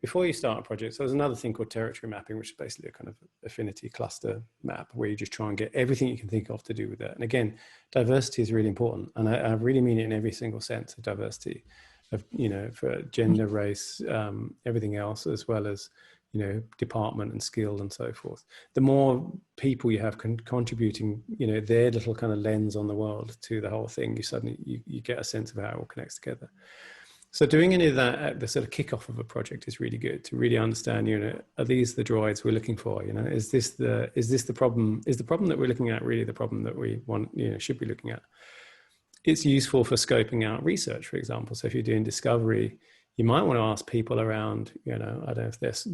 before you start a project, so there's another thing called territory mapping, which is basically a kind of affinity cluster map where you just try and get everything you can think of to do with that. And again, diversity is really important. And I really mean it in every single sense of diversity, of, you know, for gender, race, everything else, as well as, you know, department and skill and so forth. The more people you have contributing, you know, their little kind of lens on the world to the whole thing, you suddenly, you get a sense of how it all connects together. So doing any of that at the sort of kickoff of a project is really good to really understand, you know, are these the droids we're looking for? You know, is this the problem? Is the problem that we're looking at really the problem that we want, you know, should be looking at? It's useful for scoping out research, for example. So if you're doing discovery, you might want to ask people around, you know, I don't know if there's,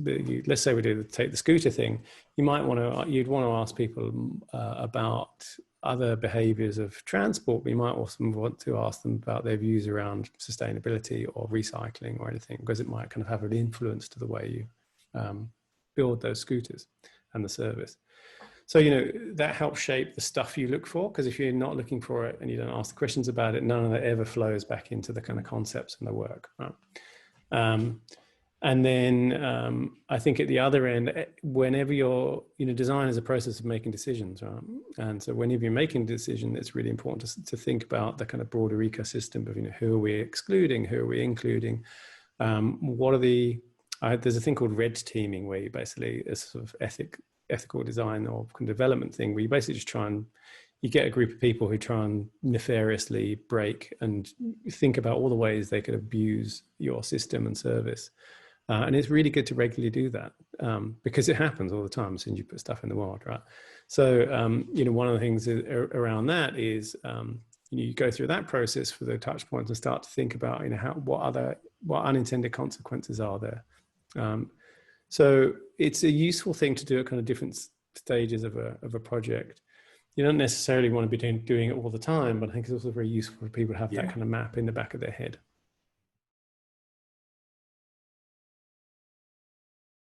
let's say we do take the scooter thing, you'd want to ask people about other behaviors of transport, but you might also want to ask them about their views around sustainability or recycling or anything, because it might kind of have an influence to the way you build those scooters and the service. So, you know, that helps shape the stuff you look for, because if you're not looking for it and you don't ask the questions about it, none of that ever flows back into the kind of concepts and the work, right? And then I think at the other end, whenever you're, you know, design is a process of making decisions, right? And so whenever you're making a decision, it's really important to think about the kind of broader ecosystem of, you know, who are we excluding, who are we including? What are the, there's a thing called red teaming, where you basically, a sort of ethical design or development thing, where you basically just try and, you get a group of people who try and nefariously break and think about all the ways they could abuse your system and service. And it's really good to regularly do that, because it happens all the time as soon as you put stuff in the world, right? So, you know, one of the things around that is, you go through that process for the touch points and start to think about, you know, what unintended consequences are there. So it's a useful thing to do at kind of different stages of a project. You don't necessarily want to be doing it all the time, but I think it's also very useful for people to have that kind of map in the back of their head.